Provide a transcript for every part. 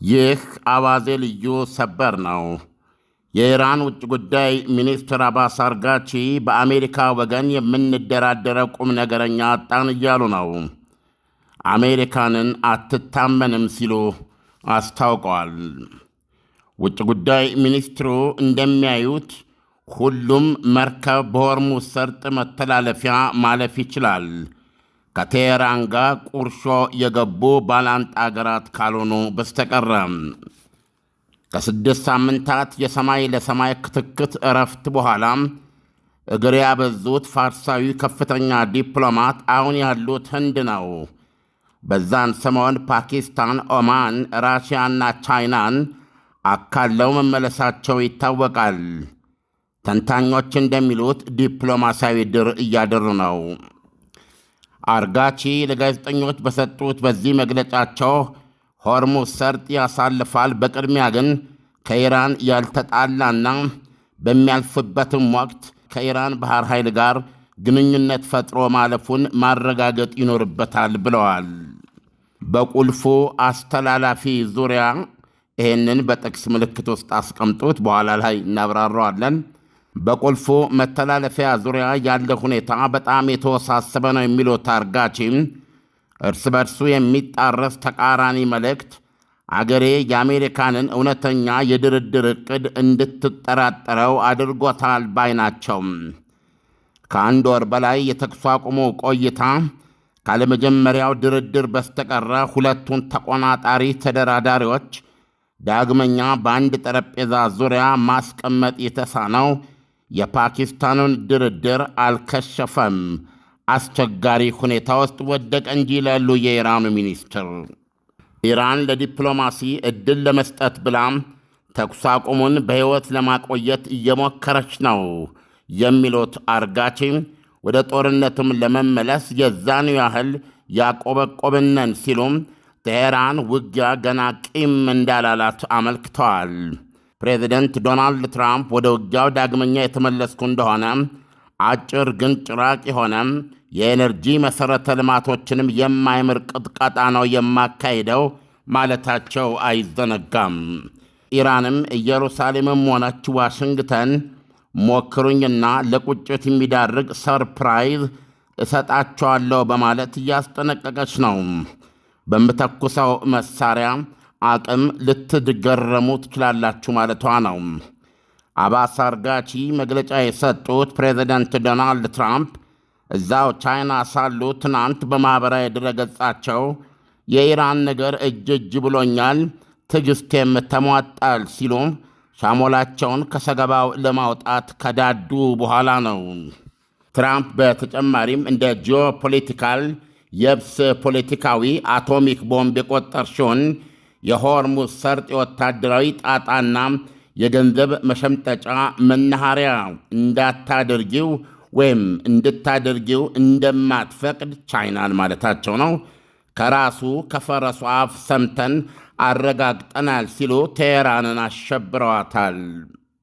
ይህ አዋዜ ልዩ ሰበር ነው። የኢራን ውጭ ጉዳይ ሚኒስትር አባስ አርጋቺ በአሜሪካ ወገን የምንደራደረው ቁም ነገረኛ አጣን እያሉ ነው። አሜሪካንን አትታመንም ሲሉ አስታውቀዋል። ውጭ ጉዳይ ሚኒስትሩ እንደሚያዩት ሁሉም መርከብ በሆርሙዝ ሰርጥ መተላለፊያ ማለፍ ይችላል፣ ከቴሄራን ጋር ቁርሾ የገቡ ባላንጣ አገራት ካልሆኑ በስተቀረ። ከ6 ሳምንታት የሰማይ ለሰማይ ክትክት እረፍት በኋላ እግር ያበዙት ፋርሳዊ ከፍተኛ ዲፕሎማት አሁን ያሉት ህንድ ነው። በዛን ሰሞን ፓኪስታን፣ ኦማን፣ ራሽያና ቻይናን አካለው መመለሳቸው ይታወቃል። ተንታኞች እንደሚሉት ዲፕሎማሲያዊ ድር እያደሩ ነው። አርጋቺ ለጋዜጠኞች በሰጡት በዚህ መግለጫቸው ሆርሙዝ ሰርጥ ያሳልፋል፣ በቅድሚያ ግን ከኢራን ያልተጣላና በሚያልፍበትም ወቅት ከኢራን ባህር ኃይል ጋር ግንኙነት ፈጥሮ ማለፉን ማረጋገጥ ይኖርበታል ብለዋል። በቁልፉ አስተላላፊ ዙሪያ ይህንን በጥቅስ ምልክት ውስጥ አስቀምጡት፣ በኋላ ላይ እናብራረዋለን። በቁልፉ መተላለፊያ ዙሪያ ያለ ሁኔታ በጣም የተወሳሰበ ነው የሚሉት አርጋቺም እርስ በርሱ የሚጣረስ ተቃራኒ መልእክት አገሬ የአሜሪካንን እውነተኛ የድርድር ዕቅድ እንድትጠራጠረው አድርጎታል ባይ ናቸው። ከአንድ ወር በላይ የተኩስ አቁሙ ቆይታ ካለመጀመሪያው ድርድር በስተቀረ ሁለቱን ተቆናጣሪ ተደራዳሪዎች ዳግመኛ በአንድ ጠረጴዛ ዙሪያ ማስቀመጥ የተሳነው የፓኪስታኑን ድርድር አልከሸፈም፣ አስቸጋሪ ሁኔታ ውስጥ ወደቀ እንጂ ይላሉ የኢራኑ ሚኒስትር። ኢራን ለዲፕሎማሲ ዕድል ለመስጠት ብላም ተኩስ አቁሙን በሕይወት ለማቆየት እየሞከረች ነው የሚሉት አርጋቺ ወደ ጦርነትም ለመመለስ የዛኑ ያህል ያቆበቆብነን ሲሉም ቴሄራን ውጊያ ገና ቂም እንዳላላት አመልክተዋል። ፕሬዚደንት ዶናልድ ትራምፕ ወደ ውጊያው ዳግመኛ የተመለስኩ እንደሆነ አጭር ግን ጭራቅ የሆነ የኤነርጂ መሠረተ ልማቶችንም የማይምር ቅጥቀጣ ነው የማካሂደው ማለታቸው አይዘነጋም። ኢራንም ኢየሩሳሌምም ሆነች ዋሽንግተን ሞክሩኝና ለቁጭት የሚዳርግ ሰርፕራይዝ እሰጣቸዋለሁ በማለት እያስጠነቀቀች ነው። በምተኩሰው መሳሪያ አቅም ልትገረሙ ትችላላችሁ ማለቷ ነው። አባስ አርጋቺ መግለጫ የሰጡት ፕሬዚደንት ዶናልድ ትራምፕ እዛው ቻይና ሳሉ ትናንት በማኅበራዊ ድረገጻቸው የኢራን ነገር እጅ ብሎኛል፣ ትዕግሥቴም ተሟጣል ሲሉ ሻሞላቸውን ከሰገባው ለማውጣት ከዳዱ በኋላ ነው። ትራምፕ በተጨማሪም እንደ ጂኦፖለቲካል የብስ ፖለቲካዊ አቶሚክ ቦምብ የቆጠርሽውን የሆርሙዝ ሰርጥ የወታደራዊ ጣጣና የገንዘብ መሸምጠጫ መናኸሪያ እንዳታደርጊው ወይም እንድታደርጊው እንደማትፈቅድ ቻይናን ማለታቸው ነው ከራሱ ከፈረሱ አፍ ሰምተን አረጋግጠናል ሲሉ ቴሄራንን አሸብረዋታል።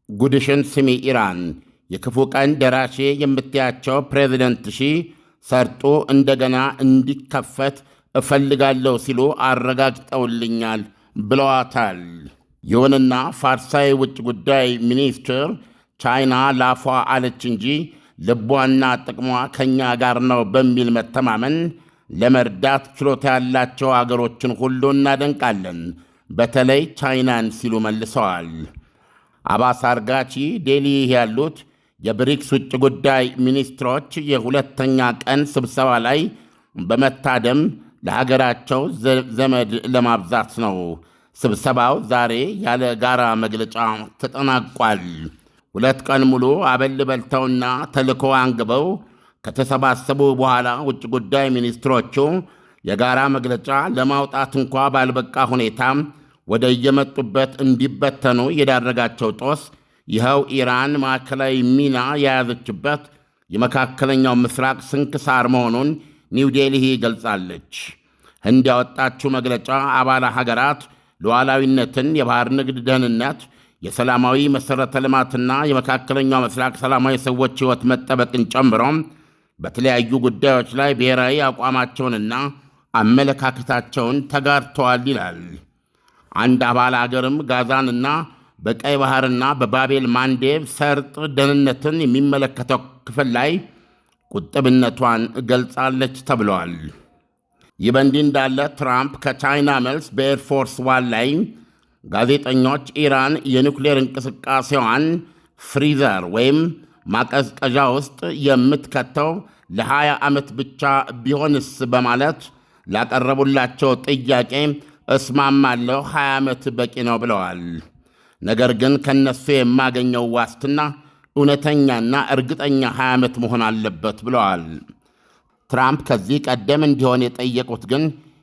ጉድሽን ስሚ ኢራን፣ የክፉ ቀን ደራሼ የምትያቸው ፕሬዚደንት ሰርጡ እንደገና እንዲከፈት እፈልጋለሁ ሲሉ አረጋግጠውልኛል ብለዋታል። ይሁንና ፋርሳዊ ውጭ ጉዳይ ሚኒስትር ቻይና ላፏ አለች እንጂ ልቧና ጥቅሟ ከእኛ ጋር ነው በሚል መተማመን ለመርዳት ችሎታ ያላቸው አገሮችን ሁሉ እናደንቃለን፣ በተለይ ቻይናን ሲሉ መልሰዋል። አባስ አርጋቺ ዴሊ ያሉት የብሪክስ ውጭ ጉዳይ ሚኒስትሮች የሁለተኛ ቀን ስብሰባ ላይ በመታደም ለሀገራቸው ዘመድ ለማብዛት ነው። ስብሰባው ዛሬ ያለ ጋራ መግለጫ ተጠናቋል። 2 ቀን ሙሉ አበል በልተውና ተልዕኮ አንግበው ከተሰባሰቡ በኋላ ውጭ ጉዳይ ሚኒስትሮቹ የጋራ መግለጫ ለማውጣት እንኳ ባልበቃ ሁኔታ ወደ የመጡበት እንዲበተኑ የዳረጋቸው ጦስ ይኸው ኢራን ማዕከላዊ ሚና የያዘችበት የመካከለኛው ምስራቅ ስንክሳር መሆኑን ኒው ዴልሂ ገልጻለች። ህንድ ያወጣችው መግለጫ አባል ሀገራት ሉዓላዊነትን፣ የባህር ንግድ ደህንነት፣ የሰላማዊ መሠረተ ልማትና የመካከለኛው ምስራቅ ሰላማዊ ሰዎች ሕይወት መጠበቅን ጨምሮ በተለያዩ ጉዳዮች ላይ ብሔራዊ አቋማቸውንና አመለካከታቸውን ተጋርተዋል ይላል። አንድ አባል አገርም ጋዛንና በቀይ ባህርና በባቤል ማንዴብ ሰርጥ ደህንነትን የሚመለከተው ክፍል ላይ ቁጥብነቷን ገልጻለች ተብለዋል። ይህ በእንዲህ እንዳለ ትራምፕ ከቻይና መልስ በኤርፎርስ ዋን ላይ ጋዜጠኞች ኢራን የኒውክሌር እንቅስቃሴዋን ፍሪዘር ወይም ማቀዝቀዣ ውስጥ የምትከተው ለ20 ዓመት ብቻ ቢሆንስ በማለት ላቀረቡላቸው ጥያቄ እስማማለሁ፣ 20 ዓመት በቂ ነው ብለዋል። ነገር ግን ከነሱ የማገኘው ዋስትና እውነተኛና እርግጠኛ 20 ዓመት መሆን አለበት ብለዋል። ትራምፕ ከዚህ ቀደም እንዲሆን የጠየቁት ግን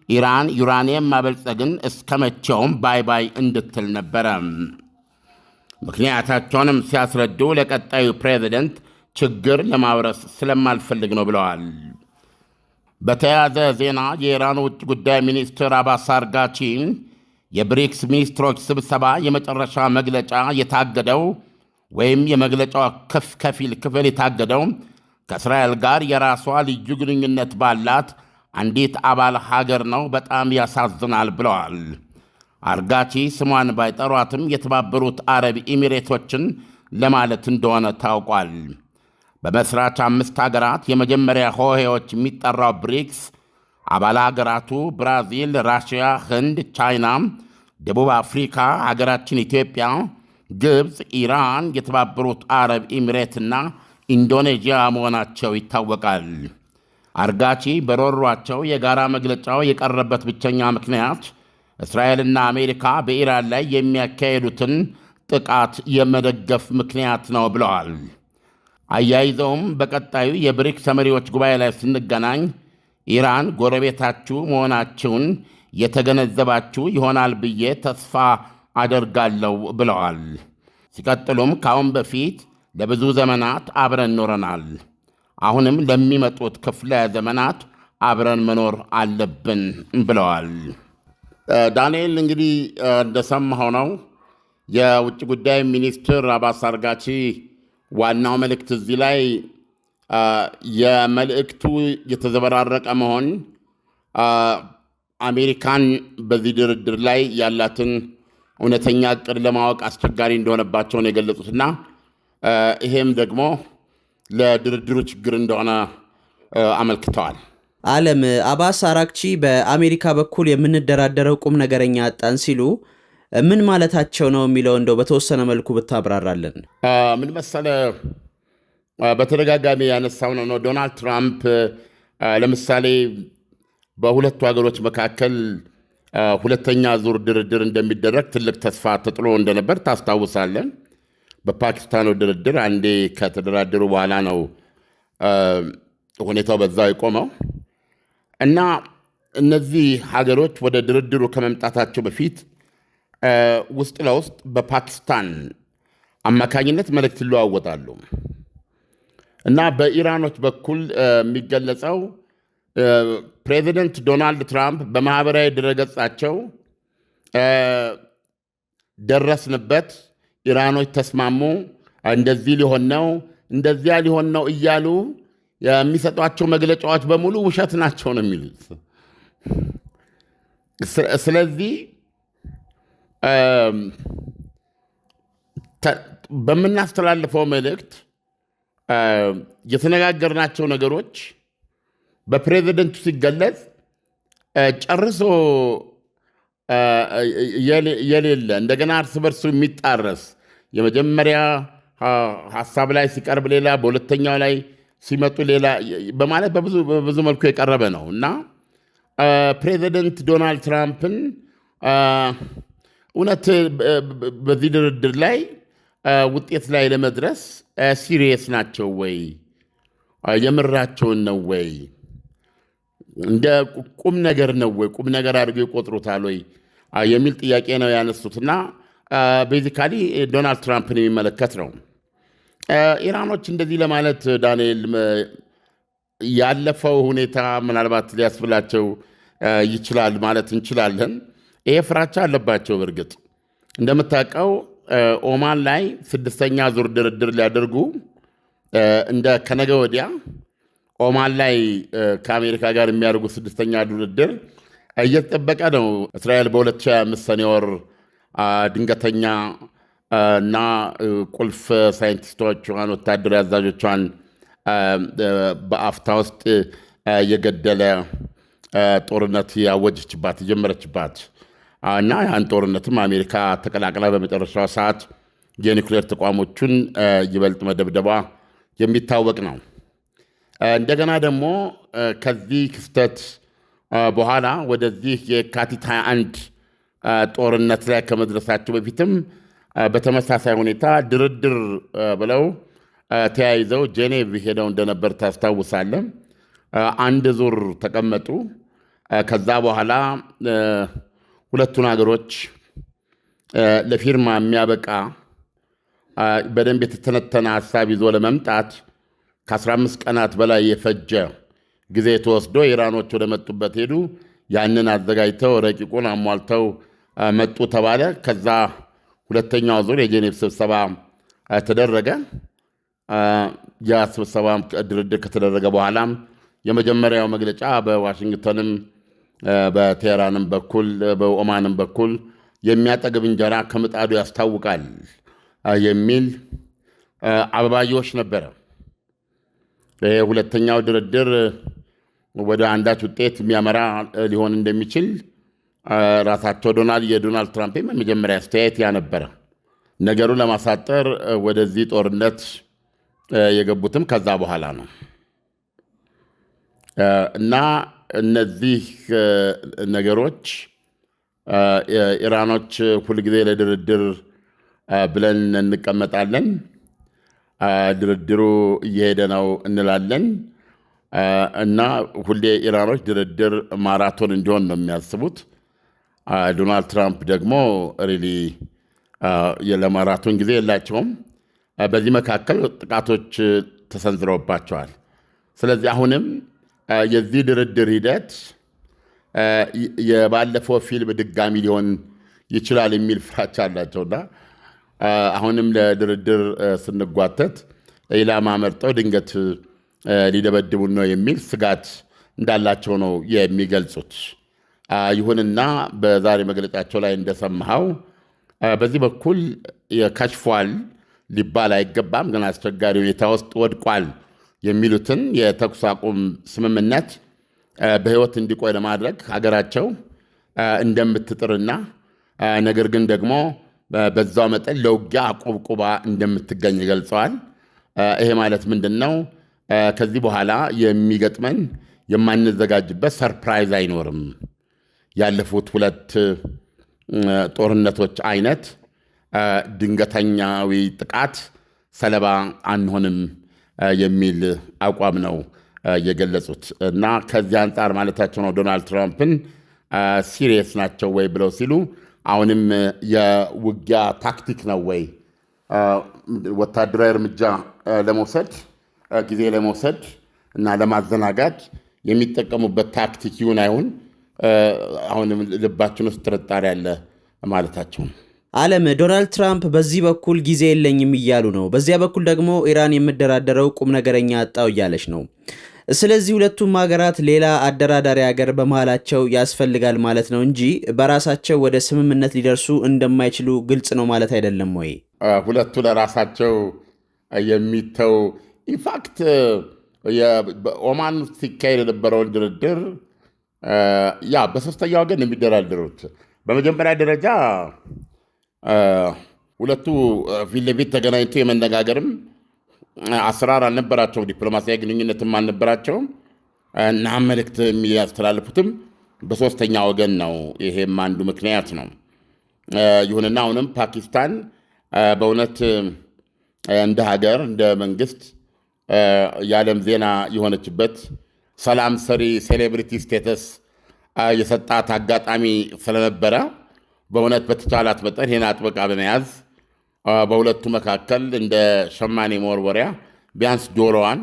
ኢራን ዩራኒየም ማበልጸግን እስከ መቼውም ባይ እንድትል ነበረ። ምክንያታቸውንም ሲያስረዱ ለቀጣዩ ፕሬዚደንት ችግር ለማውረስ ስለማልፈልግ ነው ብለዋል። በተያያዘ ዜና የኢራን ውጭ ጉዳይ ሚኒስትር አባስ አርጋቺ የብሪክስ ሚኒስትሮች ስብሰባ የመጨረሻ መግለጫ የታገደው ወይም የመግለጫው ከፊል ክፍል የታገደው ከእስራኤል ጋር የራሷ ልዩ ግንኙነት ባላት አንዲት አባል ሀገር ነው፣ በጣም ያሳዝናል ብለዋል። አርጋቺ ስሟን ባይጠሯትም የተባበሩት አረብ ኤሚሬቶችን ለማለት እንደሆነ ታውቋል። በመስራች 5 ሀገራት የመጀመሪያ ሆሄዎች የሚጠራው ብሪክስ አባል ሀገራቱ ብራዚል፣ ራሽያ፣ ህንድ፣ ቻይና፣ ደቡብ አፍሪካ፣ ሀገራችን ኢትዮጵያ፣ ግብፅ፣ ኢራን፣ የተባበሩት አረብ ኤሚሬትና ኢንዶኔዥያ መሆናቸው ይታወቃል። አርጋቺ በሮሯቸው የጋራ መግለጫው የቀረበት ብቸኛ ምክንያት እስራኤልና አሜሪካ በኢራን ላይ የሚያካሄዱትን ጥቃት የመደገፍ ምክንያት ነው ብለዋል። አያይዘውም በቀጣዩ የብሪክስ መሪዎች ጉባኤ ላይ ስንገናኝ ኢራን ጎረቤታችሁ መሆናችሁን የተገነዘባችሁ ይሆናል ብዬ ተስፋ አደርጋለሁ ብለዋል። ሲቀጥሉም ከአሁን በፊት ለብዙ ዘመናት አብረን ኖረናል። አሁንም ለሚመጡት ክፍለ ዘመናት አብረን መኖር አለብን ብለዋል። ዳንኤል እንግዲህ እንደሰማኸው ነው የውጭ ጉዳይ ሚኒስትር አባስ አርጋቺ ዋናው መልእክት እዚህ ላይ የመልእክቱ የተዘበራረቀ መሆን አሜሪካን በዚህ ድርድር ላይ ያላትን እውነተኛ ዕቅድ ለማወቅ አስቸጋሪ እንደሆነባቸው ነው የገለጹትና ይሄም ደግሞ ለድርድሩ ችግር እንደሆነ አመልክተዋል። ዓለም አባስ አራግቺ በአሜሪካ በኩል የምንደራደረው ቁም ነገረኛ አጣን ሲሉ ምን ማለታቸው ነው የሚለው እንደው በተወሰነ መልኩ ብታብራራለን። ምን መሰለ፣ በተደጋጋሚ ያነሳው ነው ዶናልድ ትራምፕ ለምሳሌ በሁለቱ ሀገሮች መካከል ሁለተኛ ዙር ድርድር እንደሚደረግ ትልቅ ተስፋ ተጥሎ እንደነበር ታስታውሳለን። በፓኪስታኑ ድርድር አንዴ ከተደራደሩ በኋላ ነው ሁኔታው በዛው የቆመው እና እነዚህ ሀገሮች ወደ ድርድሩ ከመምጣታቸው በፊት ውስጥ ለውስጥ በፓኪስታን አማካኝነት መልእክት ይለዋወጣሉ እና በኢራኖች በኩል የሚገለጸው ፕሬዚደንት ዶናልድ ትራምፕ በማኅበራዊ ድረገጻቸው ደረስንበት፣ ኢራኖች ተስማሙ፣ እንደዚህ ሊሆን ነው፣ እንደዚያ ሊሆን ነው እያሉ የሚሰጧቸው መግለጫዎች በሙሉ ውሸት ናቸው ነው የሚሉት። ስለዚህ በምናስተላልፈው መልእክት የተነጋገርናቸው ነገሮች በፕሬዚደንቱ ሲገለጽ ጨርሶ የሌለ እንደገና እርስ በርሱ የሚጣረስ የመጀመሪያ ሀሳብ ላይ ሲቀርብ ሌላ፣ በሁለተኛው ላይ ሲመጡ ሌላ በማለት በብዙ መልኩ የቀረበ ነው እና ፕሬዚደንት ዶናልድ ትራምፕን እውነት በዚህ ድርድር ላይ ውጤት ላይ ለመድረስ ሲሪየስ ናቸው ወይ? የምራቸውን ነው ወይ? እንደ ቁም ነገር ነው ወይ? ቁም ነገር አድርገው ይቆጥሩታል ወይ የሚል ጥያቄ ነው ያነሱትና ቤዚካሊ ዶናልድ ትራምፕን የሚመለከት ነው። ኢራኖች እንደዚህ ለማለት ዳንኤል ያለፈው ሁኔታ ምናልባት ሊያስብላቸው ይችላል ማለት እንችላለን። ይሄ ፍራቻ አለባቸው። በእርግጥ እንደምታውቀው ኦማን ላይ 6ኛ ዙር ድርድር ሊያደርጉ እንደ ከነገ ወዲያ ኦማን ላይ ከአሜሪካ ጋር የሚያደርጉ 6ኛ ድርድር እየተጠበቀ ነው። እስራኤል በ2025 ሰኔ ወር ድንገተኛ እና ቁልፍ ሳይንቲስቶቿን ወታደራዊ አዛዦቿን በአፍታ ውስጥ የገደለ ጦርነት ያወጀችባት የጀመረችባት እና ያን ጦርነትም አሜሪካ ተቀላቅላ በመጨረሻው ሰዓት የኒውክሌር ተቋሞቹን ይበልጥ መደብደቧ የሚታወቅ ነው። እንደገና ደግሞ ከዚህ ክስተት በኋላ ወደዚህ የካቲት 21 ጦርነት ላይ ከመድረሳቸው በፊትም በተመሳሳይ ሁኔታ ድርድር ብለው ተያይዘው ጄኔቭ ሄደው እንደነበር ታስታውሳለህ። አንድ ዙር ተቀመጡ። ከዛ በኋላ ሁለቱን ሀገሮች ለፊርማ የሚያበቃ በደንብ የተተነተነ ሀሳብ ይዞ ለመምጣት ከ15 ቀናት በላይ የፈጀ ጊዜ ተወስዶ ኢራኖች ወደ መጡበት ሄዱ። ያንን አዘጋጅተው ረቂቁን አሟልተው መጡ ተባለ። ከዛ ሁለተኛው ዙር የጄኔቭ ስብሰባ ተደረገ። ያ ስብሰባ ድርድር ከተደረገ በኋላም የመጀመሪያው መግለጫ በዋሽንግተንም በቴህራንም በኩል በኦማንም በኩል የሚያጠግብ እንጀራ ከምጣዱ ያስታውቃል የሚል አበባዮሽ ነበረ። ሁለተኛው ድርድር ወደ አንዳች ውጤት የሚያመራ ሊሆን እንደሚችል ራሳቸው የዶናልድ ትራምፕም የመጀመሪያ አስተያየት ያ ነበረ። ነገሩን ለማሳጠር ወደዚህ ጦርነት የገቡትም ከዛ በኋላ ነው እና እነዚህ ነገሮች ኢራኖች ሁልጊዜ ለድርድር ብለን እንቀመጣለን፣ ድርድሩ እየሄደ ነው እንላለን እና ሁሌ ኢራኖች ድርድር ማራቶን እንዲሆን ነው የሚያስቡት። ዶናልድ ትራምፕ ደግሞ ሪሊ ለማራቶን ጊዜ የላቸውም። በዚህ መካከል ጥቃቶች ተሰንዝረውባቸዋል። ስለዚህ አሁንም የዚህ ድርድር ሂደት የባለፈው ፊልም ድጋሚ ሊሆን ይችላል የሚል ፍራቻ አላቸውና አሁንም ለድርድር ስንጓተት ኢላማ መርጠው ድንገት ሊደበድቡን ነው የሚል ስጋት እንዳላቸው ነው የሚገልጹት። ይሁንና በዛሬ መግለጫቸው ላይ እንደሰማኸው በዚህ በኩል ከሽፏል ሊባል አይገባም፣ ግን አስቸጋሪ ሁኔታ ውስጥ ወድቋል የሚሉትን የተኩስ አቁም ስምምነት በሕይወት እንዲቆይ ለማድረግ ሀገራቸው እንደምትጥርና ነገር ግን ደግሞ በዛው መጠን ለውጊያ አቆብቁባ እንደምትገኝ ገልጸዋል። ይሄ ማለት ምንድን ነው? ከዚህ በኋላ የሚገጥመን የማንዘጋጅበት ሰርፕራይዝ አይኖርም፣ ያለፉት ሁለት ጦርነቶች አይነት ድንገተኛዊ ጥቃት ሰለባ አንሆንም የሚል አቋም ነው የገለጹት እና ከዚህ አንጻር ማለታቸው ነው ዶናልድ ትራምፕን ሲሪየስ ናቸው ወይ ብለው ሲሉ አሁንም የውጊያ ታክቲክ ነው ወይ ወታደራዊ እርምጃ ለመውሰድ ጊዜ ለመውሰድ እና ለማዘናጋት የሚጠቀሙበት ታክቲክ ይሁን አይሁን አሁንም ልባችን ውስጥ ጥርጣሬ አለ ማለታቸው ነው። ዓለም ዶናልድ ትራምፕ በዚህ በኩል ጊዜ የለኝም እያሉ ነው፣ በዚያ በኩል ደግሞ ኢራን የምደራደረው ቁም ነገረኛ አጣው እያለች ነው። ስለዚህ ሁለቱም ሀገራት ሌላ አደራዳሪ ሀገር በመሃላቸው ያስፈልጋል ማለት ነው እንጂ በራሳቸው ወደ ስምምነት ሊደርሱ እንደማይችሉ ግልጽ ነው ማለት አይደለም ወይ? ሁለቱ ለራሳቸው የሚተው ኢንፋክት በኦማን ውስጥ ሲካሄድ የነበረውን ድርድር ያ በሶስተኛ ወገን የሚደራደሩት በመጀመሪያ ደረጃ ሁለቱ ፊት ለፊት ተገናኝቶ የመነጋገርም አሰራር አልነበራቸውም፣ ዲፕሎማሲያዊ ግንኙነትም አልነበራቸውም እና መልእክት የሚያስተላልፉትም በሶስተኛ ወገን ነው። ይሄም አንዱ ምክንያት ነው። ይሁንና አሁንም ፓኪስታን በእውነት እንደ ሀገር እንደ መንግስት የዓለም ዜና የሆነችበት ሰላም ሰሪ ሴሌብሪቲ ስቴተስ የሰጣት አጋጣሚ ስለነበረ በእውነት በተቻላት መጠን ይህን አጥብቃ በመያዝ በሁለቱ መካከል እንደ ሸማኔ መወርወሪያ ቢያንስ ዶሮዋን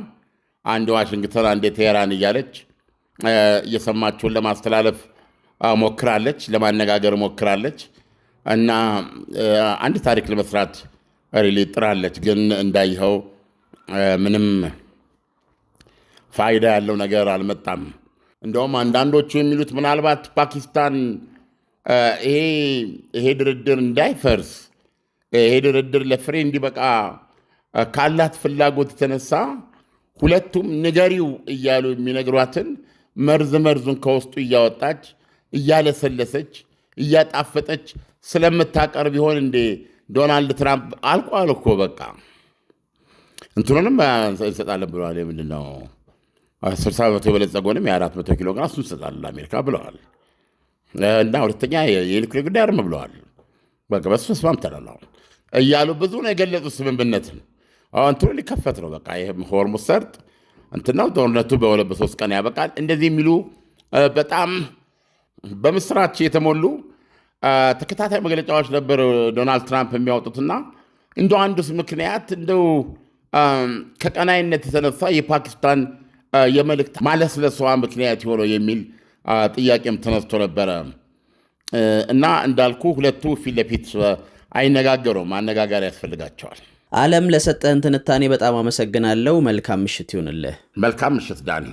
አንድ ዋሽንግተን አንድ ቴሄራን እያለች እየሰማችውን ለማስተላለፍ ሞክራለች፣ ለማነጋገር ሞክራለች እና አንድ ታሪክ ለመስራት ሪሊ ጥራለች። ግን እንዳይኸው ምንም ፋይዳ ያለው ነገር አልመጣም። እንደውም አንዳንዶቹ የሚሉት ምናልባት ፓኪስታን ይሄ ድርድር እንዳይፈርስ ይሄ ድርድር ለፍሬ እንዲበቃ ካላት ፍላጎት የተነሳ ሁለቱም ንገሪው እያሉ የሚነግሯትን መርዙን ከውስጡ እያወጣች እያለሰለሰች እያጣፈጠች ስለምታቀርብ ይሆን እንዴ? ዶናልድ ትራምፕ አልቋል እኮ በቃ እንትኑንም እንሰጣለን ብለዋል። ምንድን ነው 60 በመቶ የበለጸገውንም የ400 ኪሎ ግራም እሱን እንሰጣለን ለአሜሪካ ብለዋል። እና ሁለተኛ የኒውክሌር ጉዳይ አርም ብለዋል። በቃ በሱ ተስማምተናል እያሉ ብዙ ነው የገለጹት ስምምነትን። እንትኑ ሊከፈት ነው በቃ ይህም ሆርሙዝ ሰርጥ እንትናው ጦርነቱ በ2-3 ቀን ያበቃል። እንደዚህ የሚሉ በጣም በምስራች የተሞሉ ተከታታይ መግለጫዎች ነበር ዶናልድ ትራምፕ የሚያወጡትና እንደው አንዱስ ምክንያት እንደው ከቀናይነት የተነሳ የፓኪስታን የመልእክት ማለስለሷ ምክንያት የሆነው የሚል ጥያቄም ተነስቶ ነበረ። እና እንዳልኩ ሁለቱ ፊት ለፊት አይነጋገሩም፣ ማነጋገር ያስፈልጋቸዋል። ዓለም ለሰጠህን ትንታኔ በጣም አመሰግናለሁ። መልካም ምሽት ይሁንልህ። መልካም ምሽት ዳኒ።